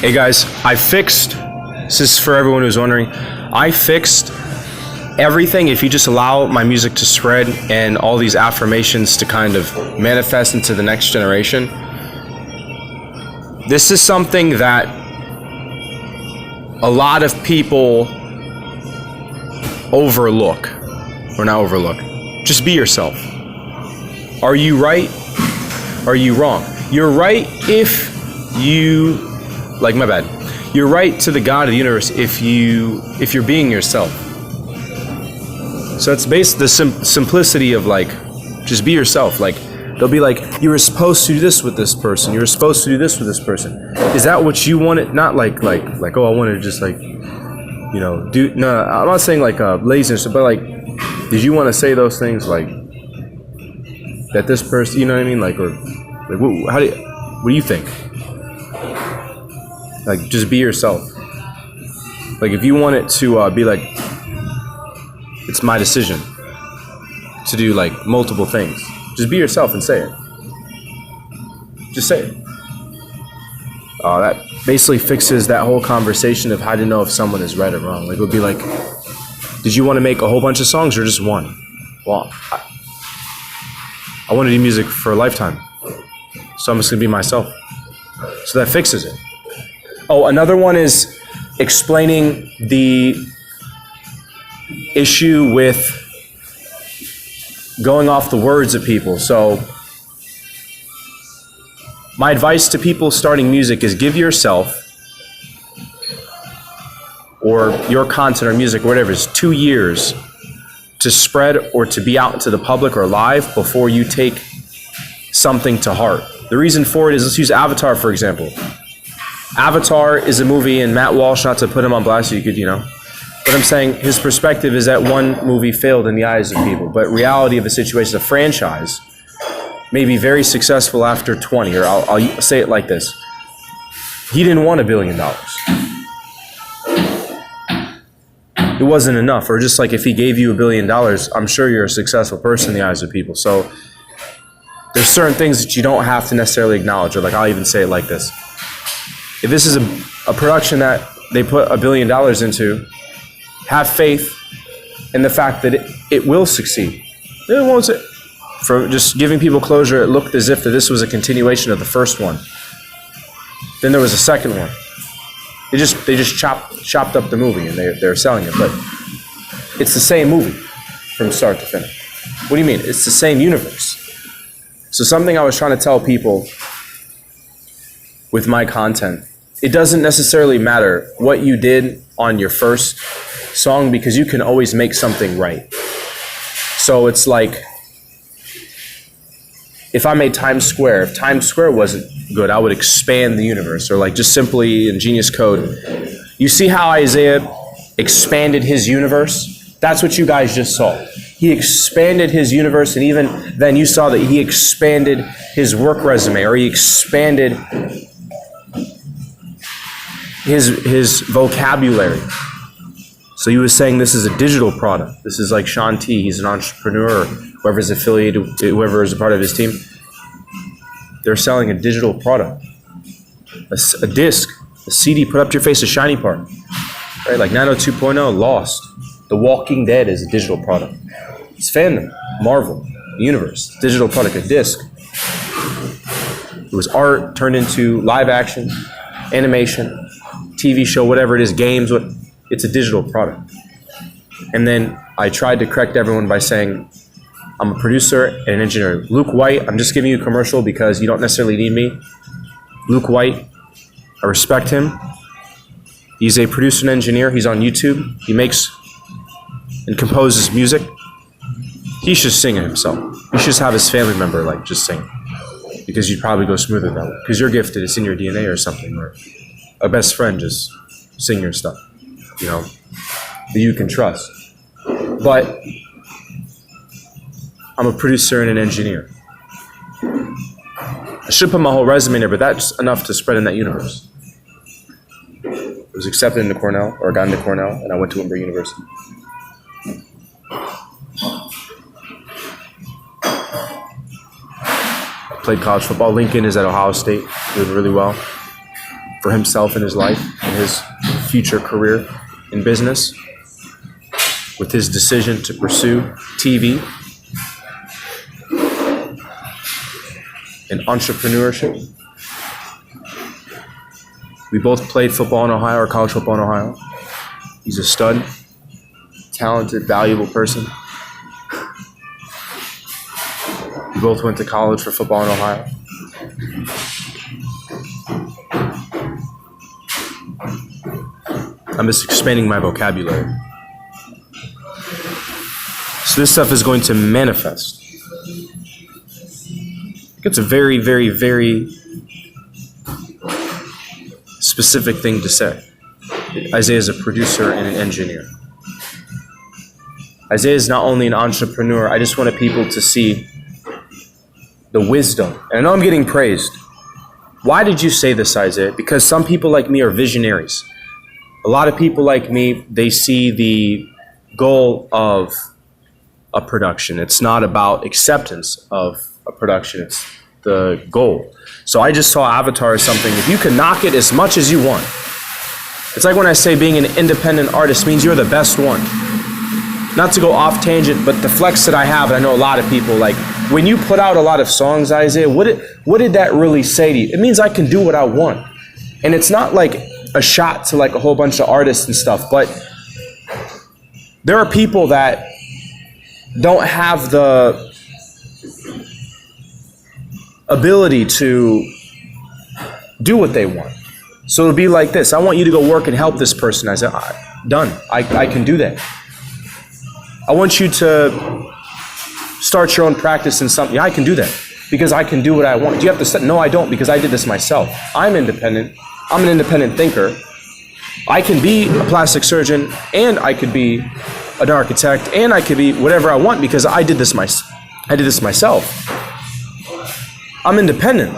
Hey guys, this is for everyone who's wondering, I fixed everything. If you just allow my music to spread and all these affirmations to kind of manifest into the next generation, this is something that a lot of people overlook, or not overlook. Just be yourself. Are you right? Are you wrong? You're right if you, like my bad. You're right to the God of the universe if you're being yourself. So it's based the simplicity of like, just be yourself. Like they'll be like, you were supposed to do this with this person. You were supposed to do this with this person. Is that what you wanted? Not like oh, I wanted to just like, do. No, I'm not saying like laziness, but like, did you want to say those things like that this person? You know what I mean? Like, or like, what do you think? Like, just be yourself. Like, if you want it to be like, it's my decision to do like multiple things, just be yourself and say it. Just say it. That basically fixes that whole conversation of how to know if someone is right or wrong. Like, it would be like, did you want to make a whole bunch of songs or just one? Well, I want to do music for a lifetime, so I'm just going to be myself. So that fixes it. Oh, another one is explaining the issue with going off the words of people. So my advice to people starting music is give yourself or your content or music or whatever is 2 years to spread or to be out into the public or live before you take something to heart. The reason for it is, let's use Avatar for example. Avatar is a movie, and Matt Walsh, not to put him on blast, so you could, but I'm saying his perspective is that one movie failed in the eyes of people, but reality of the situation, a franchise may be very successful after 20, or I'll say it like this. He didn't want $1 billion. It wasn't enough, or just like if he gave you $1 billion, I'm sure you're a successful person in the eyes of people. So there's certain things that you don't have to necessarily acknowledge, or like I'll even say it like this. If this is a production that they put $1 billion into, have faith in the fact that it will succeed. It won't. For just giving people closure, it looked as if that this was a continuation of the first one. Then there was a second one. They just chopped up the movie and they're selling it, but it's the same movie from start to finish. What do you mean? It's the same universe. So something I was trying to tell people with my content, it doesn't necessarily matter what you did on your first song because you can always make something right. So it's like, if I made Times Square, if Times Square wasn't good, I would expand the universe, or like just simply in Genius Code. You see how Isaiah expanded his universe? That's what you guys just saw. He expanded his universe, and even then you saw that he expanded his work resume, or he expanded his vocabulary. So he was saying this is a digital product. This is like Sean T. He's an entrepreneur, whoever's affiliated, whoever is a part of his team. They're selling a digital product, a disc, a CD. Put up to your face, a shiny part, right? Like 902.0, Lost, The Walking Dead is a digital product. It's fandom, Marvel, Universe, digital product, a disc. It was art turned into live action, animation, TV show, whatever it is, games. It's a digital product. And then I tried to correct everyone by saying, I'm a producer and an engineer. Luke White, I'm just giving you a commercial because you don't necessarily need me. Luke White, I respect him. He's a producer and engineer. He's on YouTube. He makes and composes music. He should sing it himself. He should just have his family member like just sing, because you'd probably go smoother that way. Because you're gifted, it's in your DNA or something. Or a best friend, just sing your stuff, that you can trust. But I'm a producer and an engineer. I should put my whole resume in there, but that's enough to spread in that universe. I was accepted into Cornell, or got into Cornell, and I went to Wimber University. I played college football. Lincoln is at Ohio State, doing really well. for himself in his life and his future career in business with his decision to pursue TV and entrepreneurship. We both played football in Ohio, or college football in Ohio. He's a stud, talented, valuable person. We both went to college for football in Ohio. I'm just expanding my vocabulary. So this stuff is going to manifest. It's a very, very, very specific thing to say. Isaiah is a producer and an engineer. Isaiah is not only an entrepreneur. I just wanted people to see the wisdom. And I know I'm getting praised. Why did you say this, Isaiah? Because some people like me are visionaries. A lot of people like me, they see the goal of a production. It's not about acceptance of a production. It's the goal. So I just saw Avatar as something, if you can knock it as much as you want. It's like when I say being an independent artist means you're the best one. Not to go off tangent, but the flex that I have, and I know a lot of people, like, when you put out a lot of songs, Isaiah, what did that really say to you? It means I can do what I want. And it's not like a shot to like a whole bunch of artists and stuff, but there are people that don't have the ability to do what they want. So it'll be like this. I want you to go work and help this person. I said, done. I can do that. I want you to start your own practice in something. I can do that because I can do what I want. Do you have to say, no, I don't, because I did this myself. I'm independent. I'm an independent thinker. I can be a plastic surgeon, and I could be an architect, and I could be whatever I want because I did this myself. I'm independent.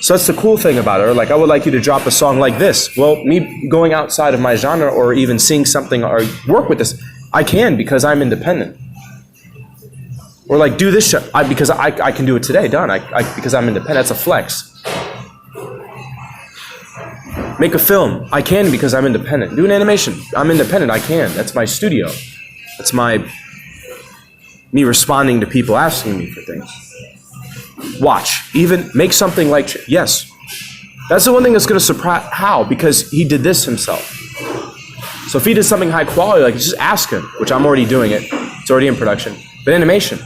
So that's the cool thing about it. Like, I would like you to drop a song like this. Well, me going outside of my genre or even seeing something or work with this, I can because I'm independent. Or like, do this shit because I can do it today. Done. Because I'm independent. That's a flex. Make a film. I can because I'm independent. Do an animation. I'm independent. I can. That's my studio. That's me responding to people asking me for things. Watch. Even make something like, yes. That's the one thing that's going to surprise. How? Because he did this himself. So if he did something high quality, like, just ask him, which I'm already doing it. It's already in production. But animation.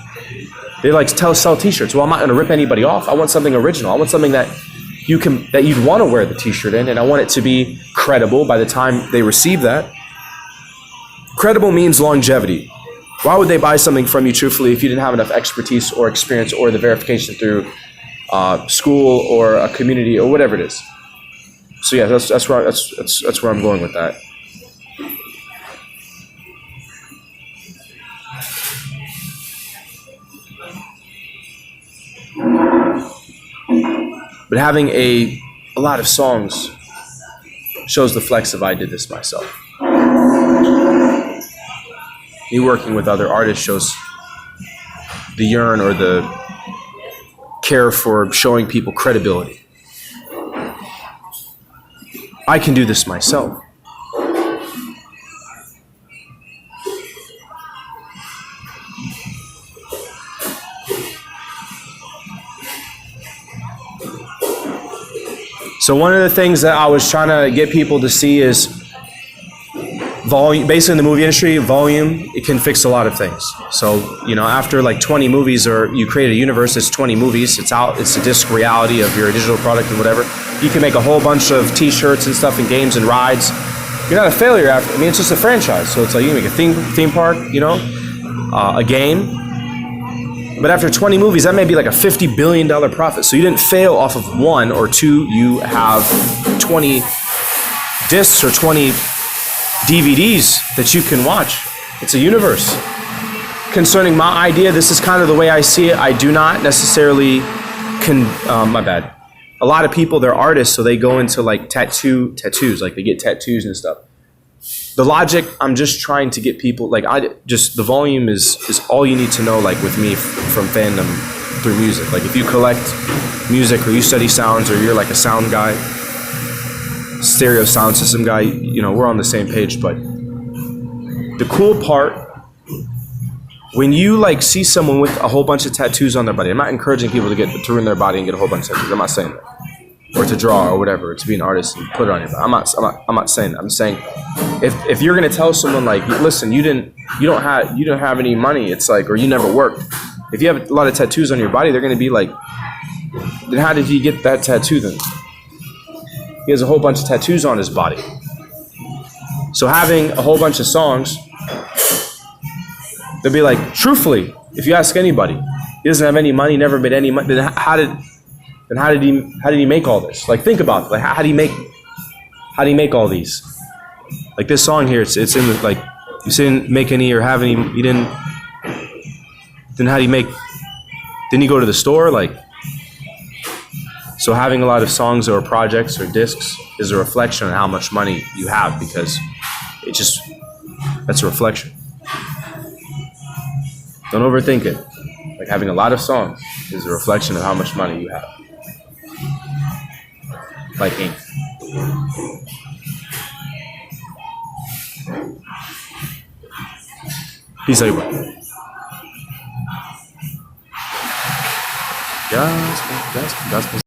They like sell t-shirts. Well, I'm not going to rip anybody off. I want something original. I want something that you'd want to wear the t-shirt in, and I want it to be credible by the time they receive that. Credible means longevity. Why would they buy something from you truthfully if you didn't have enough expertise or experience or the verification through school or a community or whatever it is? So yeah, that's where I'm going with that. But having a lot of songs shows the flex of I did this myself. Me working with other artists shows the yearn or the care for showing people credibility. I can do this myself. So one of the things that I was trying to get people to see is volume. Basically in the movie industry, volume, it can fix a lot of things. So, after like 20 movies, or you create a universe that's 20 movies, it's out, it's a disc reality of your digital product and whatever. You can make a whole bunch of t-shirts and stuff and games and rides. You're not a failure after, it's just a franchise. So it's like you can make a theme park, a game. But after 20 movies, that may be like a $50 billion profit. So you didn't fail off of one or two. You have 20 discs or 20 DVDs that you can watch. It's a universe. Concerning my idea, this is kind of the way I see it. I do not necessarily my bad. A lot of people, they're artists, so they go into like tattoos, like they get tattoos and stuff. The logic, I'm just trying to get people, the volume is all you need to know, like with me from fandom through music. Like if you collect music or you study sounds or you're like a sound guy, stereo sound system guy, we're on the same page. But the cool part, when you like see someone with a whole bunch of tattoos on their body, I'm not encouraging people to ruin their body and get a whole bunch of tattoos. I'm not saying that. Or to draw or whatever, or to be an artist and put it on your body. I'm not saying that. I'm saying if you're gonna tell someone like, listen, you don't have any money, it's like, or you never worked. If you have a lot of tattoos on your body, they're gonna be like, then how did he get that tattoo then? He has a whole bunch of tattoos on his body. So having a whole bunch of songs, they'll be like, truthfully, if you ask anybody, he doesn't have any money, never made any money, then how did he make all this? Like, think about it. Like, how did he make all these? Like this song here, it's in the, like, you didn't make any or have any, you didn't, then how do you make, didn't you go to the store? Like, so having a lot of songs or projects or discs is a reflection on how much money you have, because that's a reflection. Don't overthink it. Like having a lot of songs is a reflection of how much money you have. Like ink. Peace out, everybody. Gospel.